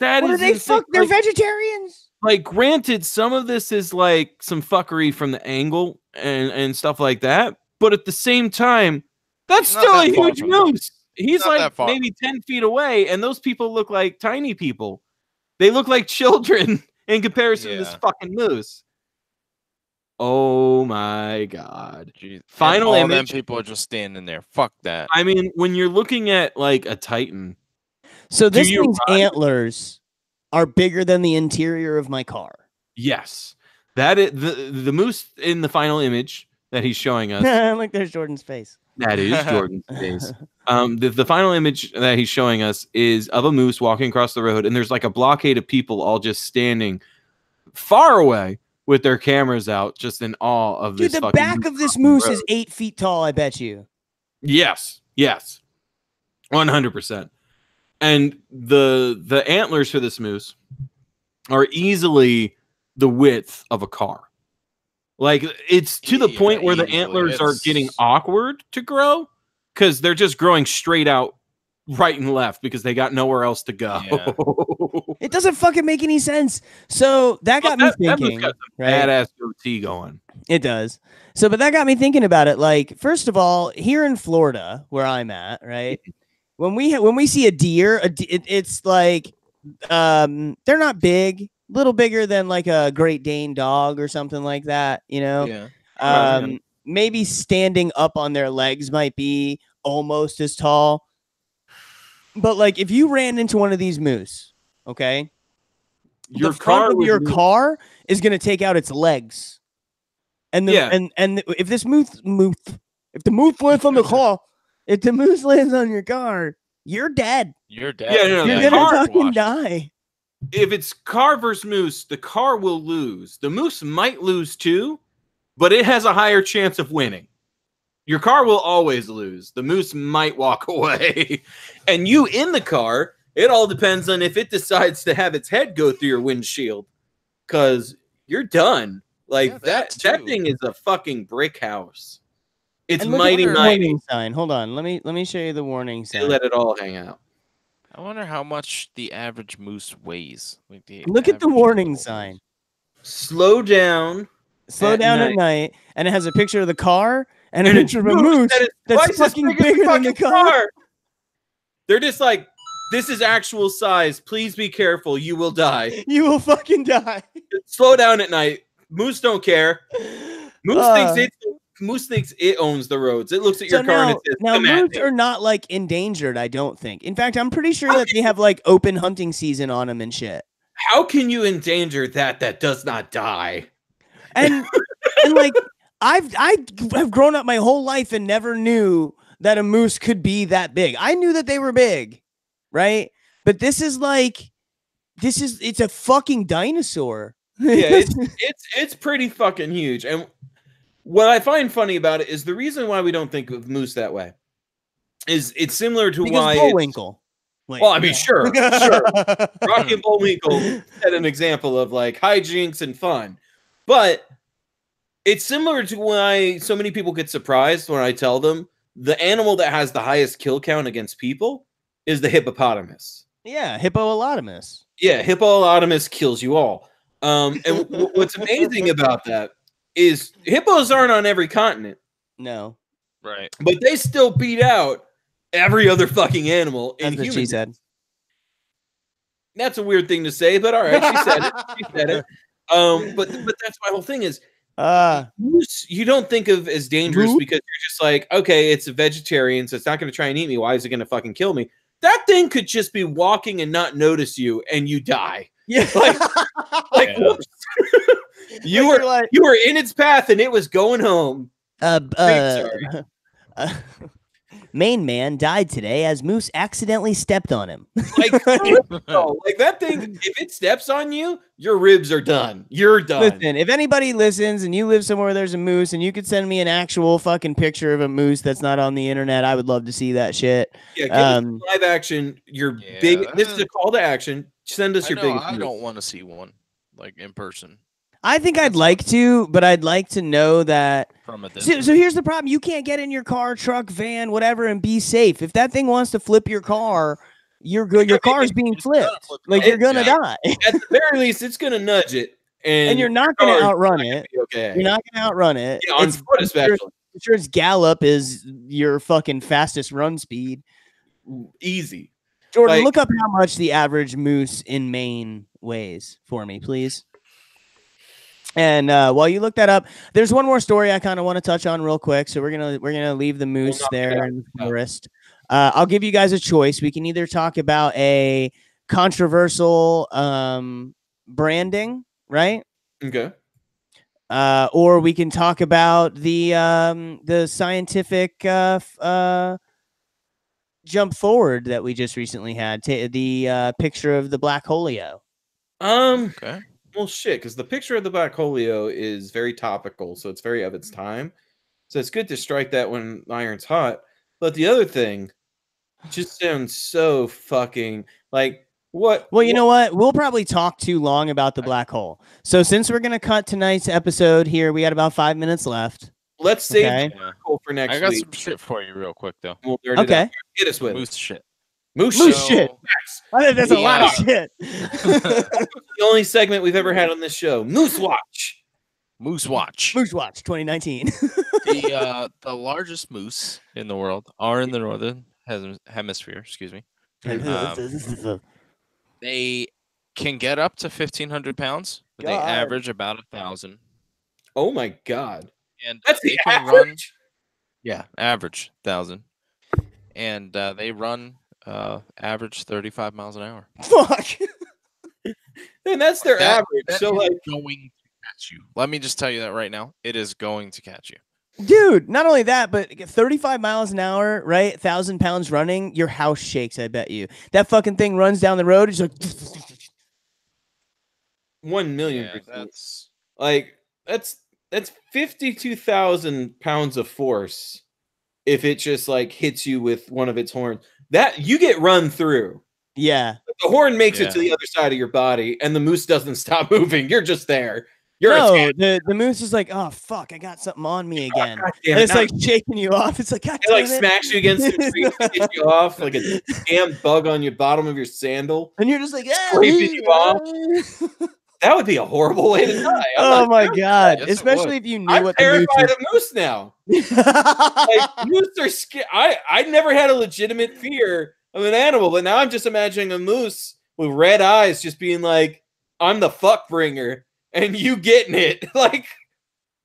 That what is are they? insane. They're vegetarians. Like, granted, some of this is like some fuckery from the angle and stuff like that. But at the same time, that's still a huge moose. He's like maybe 10 feet away, and those people look like tiny people. They look like children in comparison to this fucking moose. Oh my god. Jeez. Final and all image. them people are just standing there. Fuck that. I mean, when you're looking at like a Titan. So this thing's antlers are bigger than the interior of my car. Yes. That is the moose in the final image that he's showing us. Look, there's Jordan's face. That is Jordan's face. The final image that he's showing us is of a moose walking across the road, and there's like a blockade of people all just standing far away with their cameras out, just in awe of this. Dude, the back of this moose is 8 feet tall, I bet you. Yes. 100%. And the antlers for this moose are easily the width of a car. Like, it's to the point where the antlers are getting awkward to grow because they're just growing straight out right and left because they got nowhere else to go. Yeah. It doesn't fucking make any sense. So that got me thinking. That got some right? badass goatee going. It does. So, but that got me thinking about it. Like, first of all, here in Florida, where I'm at, right, when we see a deer, it's like they're not big, little bigger than like a Great Dane dog or something like that, you know. Yeah. Maybe standing up on their legs might be almost as tall. But like, if you ran into one of these moose, okay, the front of your car is gonna take out its legs. And and if this moose lands on the car, if the moose lands on your car, you're dead. You're dead. Yeah, you're gonna fucking die. If it's car versus moose, the car will lose. The moose might lose too, but it has a higher chance of winning. Your car will always lose. The moose might walk away. And you in the car, it all depends on if it decides to have its head go through your windshield. Because you're done. Like that thing is a fucking brick house. It's mighty. Warning sign. Hold on. Let me show you the warning sign. They let it all hang out. I wonder how much the average moose weighs. Like look at the warning sign. Slow down. Slow down at night. And it has a picture of the car and a picture of a moose that's fucking bigger than the car. They're just like, this is actual size. Please be careful. You will die. You will fucking die. Slow down at night. Moose don't care. Moose thinks it owns the roads. It looks at your car and it says, now moose are not like endangered, I don't think. In fact, I'm pretty sure that they have like open hunting season on them and shit. How can you endanger that does not die? And like I've grown up my whole life and never knew that a moose could be that big. I knew that they were big, right? But it's a fucking dinosaur. Yeah, it's pretty fucking huge. And what I find funny about it is the reason why we don't think of moose that way is it's similar to why Bullwinkle. Well, I mean, sure. Rocky and Bullwinkle set an example of like hijinks and fun, but it's similar to why so many people get surprised when I tell them the animal that has the highest kill count against people is the hippopotamus. Yeah, hippolotamus. Yeah, hippopotamus kills you all. And what's amazing about that is hippos aren't on every continent. No. Right. But they still beat out every other fucking animal in humans. That's what she said. That's a weird thing to say, but all right, she said it. She said it. But that's my whole thing is moose, you don't think of as dangerous because you're just like, okay, it's a vegetarian, so it's not going to try and eat me. Why is it going to fucking kill me? That thing could just be walking and not notice you, and you die. Yeah, you were in its path, and it was going home. Maine man died today as moose accidentally stepped on him. like that thing, if it steps on you, your ribs are done. You're done. Listen, if anybody listens and you live somewhere where there's a moose and you could send me an actual fucking picture of a moose that's not on the internet, I would love to see that shit. Yeah, give us live action. Your big. This is a call to action. Send us your biggest. I don't want to see one like in person. I think I'd like to, but I'd like to know that. From a distance. So here's the problem: you can't get in your car, truck, van, whatever, and be safe. If that thing wants to flip your car, you're good. Your car is being flipped. Like you're gonna die. At the very least, it's gonna nudge it, and you're not gonna outrun it. Okay, you're not gonna outrun it. Yeah, on foot, especially. I'm sure its gallop is your fucking fastest run speed. Easy. Jordan, look up how much the average moose in Maine weighs for me, please. And while you look that up, there's one more story I kind of want to touch on real quick. So we're gonna leave the moose there in the forest. I'll give you guys a choice. We can either talk about a controversial branding, right? Okay. Or we can talk about the scientific jump forward that we just recently had. The picture of the black holio. Okay. Well, shit, because the picture of the black holio is very topical, so it's very of its time. So it's good to strike that when iron's hot. But the other thing just sounds so fucking like what? Well, you know what? We'll probably talk too long about the black hole. So since we're gonna cut tonight's episode here, we got about 5 minutes left. Let's save the black hole for next week. I got some shit for you real quick though. We'll okay. Get us with moose shit. Moose shit. I think that's a lot of shit. The only segment we've ever had on this show. Moose Watch. Moose Watch. Moose Watch 2019. The largest moose in the world are in the northern hemisphere. Excuse me. They can get up to 1,500 pounds, but they average about 1,000. Oh my god! And that's they the can average. Run, yeah, average 1,000, and they run average 35 miles an hour. Fuck. And that's their average. That so like going to catch you. Let me just tell you that right now. It is going to catch you. Dude, not only that, but 35 miles an hour, right? 1,000 pounds running, your house shakes, I bet you. That fucking thing runs down the road, it's like 1,000,000%. That's like that's 52,000 pounds of force if it just like hits you with one of its horns. That you get run through. Yeah. The horn makes it to the other side of your body, and the moose doesn't stop moving. You're just there. The moose is like, oh fuck, I got something on me again. It's like shaking you off. It's like, God it like smacks you against the tree to get you off, like a damn bug on your bottom of your sandal, and you're just like, scraping you off. That would be a horrible way to die. Oh my god! Yes, especially if you knew I'm what terrified of moose now. Like moose are scary. I never had a legitimate fear of an animal, but now I'm just imagining a moose with red eyes, just being like, "I'm the fuck bringer." And you getting it, like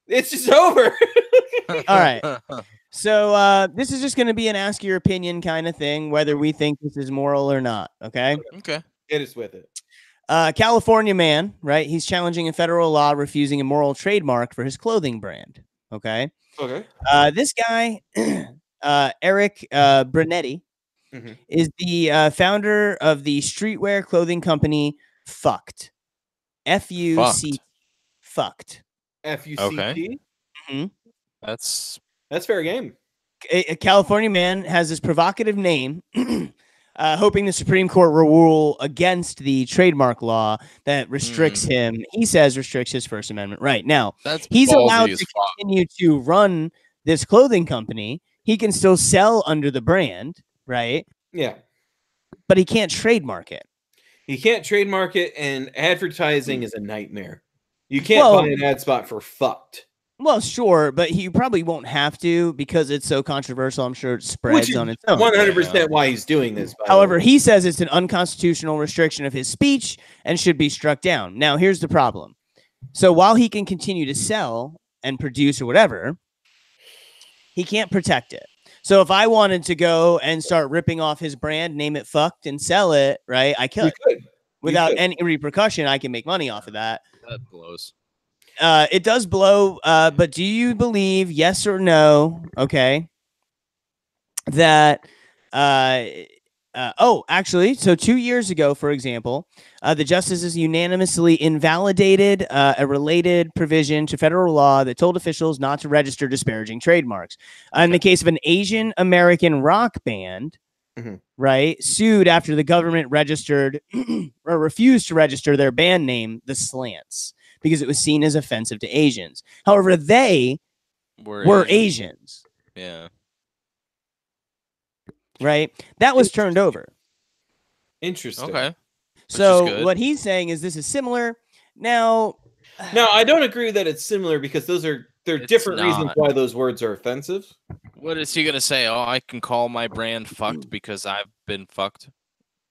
it's just over. All right. So this is just going to be an ask your opinion kind of thing, whether we think this is moral or not. Okay. Okay. Hit us with it. California man, right? He's challenging a federal law refusing a moral trademark for his clothing brand. Okay. Okay. This guy, Eric Brunetti, is the founder of the streetwear clothing company Fucked. F-U-C. Fucked. F-U-C-T? Okay. Mm-hmm. That's fair game. A California man has this provocative name, hoping the Supreme Court will rule against the trademark law that restricts him. He says restricts his First Amendment right. Now, he's allowed to continue to run this clothing company. He can still sell under the brand, right? Yeah. But he can't trademark it. You can't trademark it, and advertising is a nightmare. You can't buy an ad spot for Fucked. Well, sure, but he probably won't have to because it's so controversial. I'm sure it spreads on its own. 100% why he's doing this. However, he says it's an unconstitutional restriction of his speech and should be struck down. Now, here's the problem. So while he can continue to sell and produce or whatever, he can't protect it. So if I wanted to go and start ripping off his brand, name it Fucked, and sell it, right, I could. Without any repercussion, I can make money off of that. That blows. It does blow, but do you believe, yes or no, okay, that actually, so 2 years ago, for example, the justices unanimously invalidated a related provision to federal law that told officials not to register disparaging trademarks. In the case of an Asian American rock band, right, sued after the government registered or refused to register their band name, The Slants, because it was seen as offensive to Asians. However, they were Asians. Yeah. Right? That was turned over. Interesting. Okay. So what he's saying is this is similar. Now, I don't agree that it's similar because they're different reasons why those words are offensive. What is he going to say? Oh, I can call my brand Fucked because I've been fucked.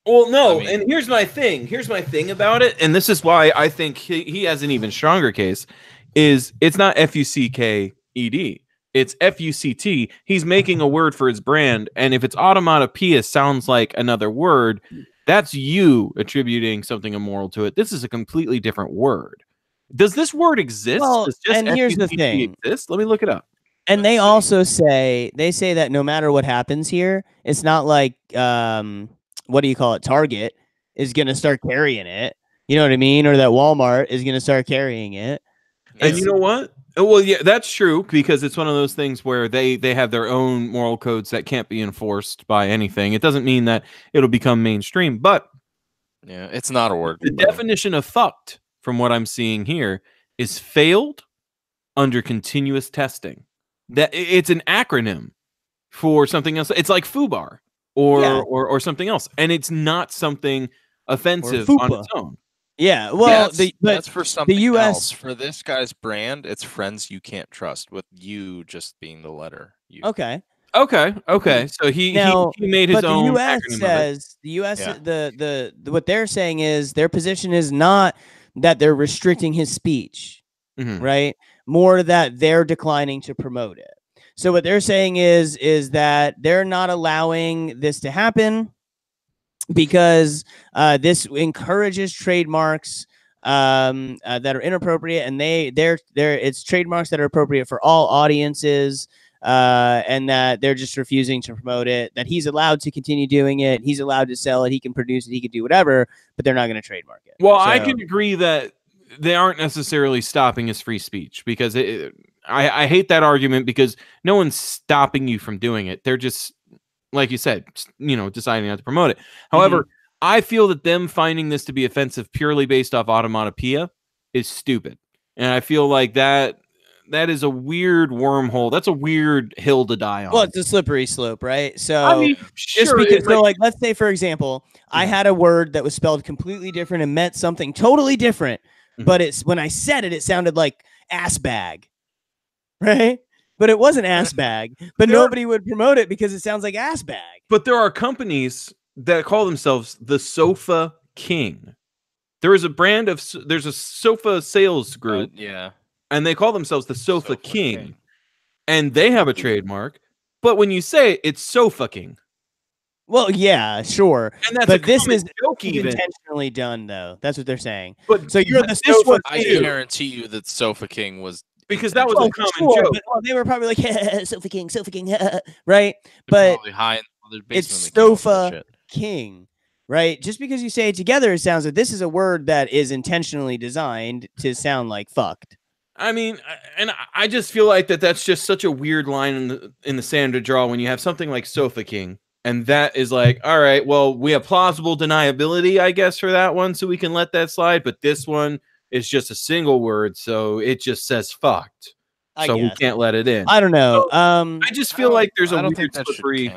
Well, no, and here's my thing. Here's my thing about it, and this is why I think he has an even stronger case, is it's not F-U-C-K-E-D. It's F-U-C-T. He's making a word for his brand, and if it's automatopoeia sounds like another word, that's you attributing something immoral to it. This is a completely different word. Does this word exist? Well, and here's the thing. Exist? Let me look it up. And they also say that no matter what happens here, it's not like what do you call it? Target is going to start carrying it. You know what I mean? Or that Walmart is going to start carrying it. And you know what? Well, yeah, that's true because it's one of those things where they have their own moral codes that can't be enforced by anything. It doesn't mean that it'll become mainstream, but yeah, it's not a word. The definition of fucked, from what I'm seeing here, is failed under continuous testing. That it's an acronym for something else. It's like FUBAR. or something else, and it's not something offensive on its own. Yeah, well, that's for something the US else. For this guy's brand, it's friends you can't trust, with you just being the letter U. Okay. So he made his but own the US acronym says the US the what they're saying is their position is not that they're restricting his speech, right? More that they're declining to promote it. So what they're saying is that they're not allowing this to happen because this encourages trademarks that are inappropriate, and it's trademarks that are appropriate for all audiences, and that they're just refusing to promote it. That he's allowed to continue doing it, he's allowed to sell it, he can produce it, he can do whatever, but they're not going to trademark it. Well, I can agree that they aren't necessarily stopping his free speech, because I hate that argument, because no one's stopping you from doing it. They're just, like you said, deciding not to promote it. However, I feel that them finding this to be offensive purely based off automatopoeia is stupid. And I feel like that is a weird wormhole. That's a weird hill to die on. Well, it's a slippery slope, right? So I mean, just because, let's say, for example, I had a word that was spelled completely different and meant something totally different, but when I said it, it sounded like ass bag, right? But it wasn't ass bag, but nobody would promote it because it sounds like ass bag. But there are companies that call themselves the Sofa King. There's a sofa sales group. And they call themselves the Sofa King. And they have a trademark. But when you say it, it's Sofa King. Well, yeah, sure. And that's but this is even intentionally done, though. That's what they're saying. But so you're the Sofa King. I guarantee you that Sofa King was... Because that was a common joke. But, they were probably like, Sofa King, right? But it's Sofa King, right? Just because you say it together, it sounds like this is a word that is intentionally designed to sound like fucked. I mean, and I just feel like that's just such a weird line in the sand to draw when you have something like Sofa King. And that is like, all right, well, we have plausible deniability, I guess, for that one, so we can let that slide. But this one is just a single word, so it just says fucked. So we can't let it in. I don't know. So, I just feel like there's a weird slippery...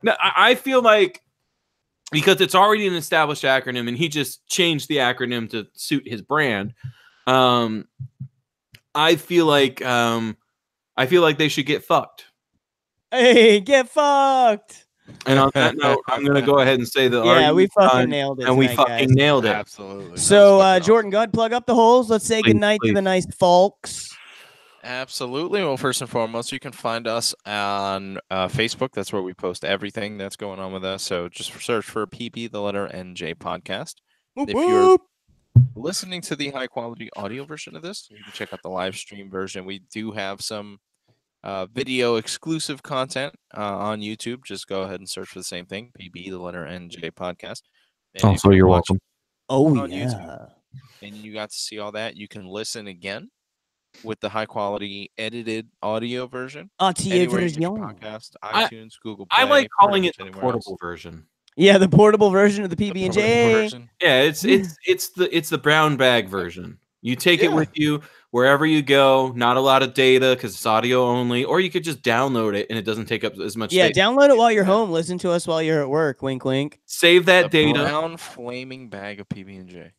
No, I feel like because it's already an established acronym and he just changed the acronym to suit his brand, I feel like they should get fucked. Hey, get fucked. And on that note, I'm going to go ahead and say that we fucking nailed it. And we fucking nailed it. Absolutely. So, Jordan, go ahead and plug up the holes. Let's say goodnight to the nice folks. Absolutely. Well, first and foremost, you can find us on Facebook. That's where we post everything that's going on with us. So just search for PB&J podcast. Whoop, if you're listening to the high quality audio version of this, you can check out the live stream version. We do have some video exclusive content on YouTube. Just go ahead and search for the same thing, PB&J podcast. And also, you're welcome. Oh, on yeah. YouTube, and you got to see all that. You can listen again with the high quality edited audio version. Podcast, iTunes, Google Play. I like calling it the portable version. Yeah, the portable version of the PB&J. Yeah, it's the brown bag version. You take it with you wherever you go. Not a lot of data because it's audio only, or you could just download it and it doesn't take up as much. Yeah, data. download it while you're home. Listen to us while you're at work. Wink, wink. Save that data. Brown flaming bag of PB&J.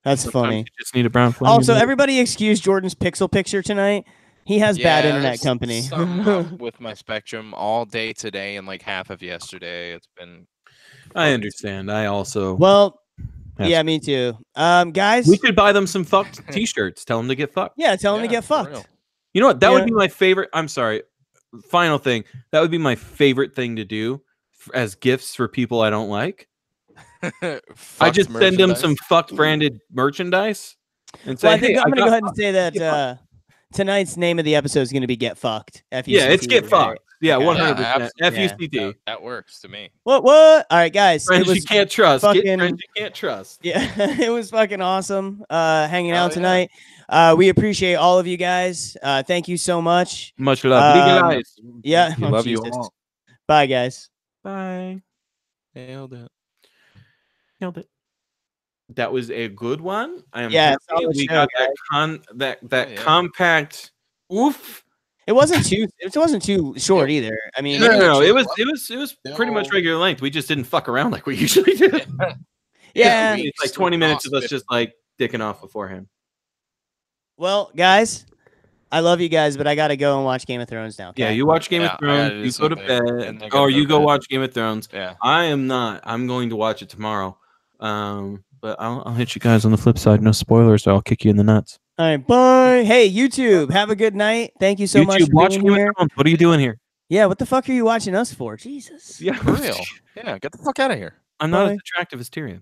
That's Sometimes funny. You just need a brown flaming. Also, bag. Everybody excuse Jordan's pixel picture tonight. He has bad internet company. Up with my Spectrum all day today and like half of yesterday. It's been. I understand. I also. Well. Yeah, me too. Guys, we could buy them some fucked t-shirts. Tell them to get fucked. Yeah, tell them to get fucked. You know what? That would be my favorite. I'm sorry. Final thing. That would be my favorite thing to do as gifts for people I don't like. I just send them some fucked branded merchandise and say, I think I'm going to go ahead and say that tonight's name of the episode is going to be Get Fucked. F-U-C-T, yeah, it's Get Fucked. Yeah, 100%. F-U-C-T. That works to me. What? All right, guys. Friends you can't trust. Fucking, Get friends you can't trust. Yeah, it was fucking awesome hanging out tonight. We appreciate all of you guys. Thank you so much. Much love. Legalize. Yeah. We love you all. Bye, guys. Bye. Nailed it. That was a good one. I am happy we got that compact oof It wasn't too short either. I mean, no. It was pretty much regular length. We just didn't fuck around like we usually do. Yeah. It's like 20 minutes of us just like dicking off beforehand. Well, guys, I love you guys, but I gotta go and watch Game of Thrones now. Okay? Yeah, you watch Game of Thrones, you go to bed, or you go watch Game of Thrones. Yeah. I am not. I'm going to watch it tomorrow. But I'll hit you guys on the flip side. No spoilers, so I'll kick you in the nuts. All right, bye. Hey, YouTube, have a good night. Thank you so much for watch being Game here. of Thrones. What are you doing here? Yeah, what the fuck are you watching us for? Jesus. Yeah, For real. Yeah, get the fuck out of here. I'm not as attractive as Tyrion.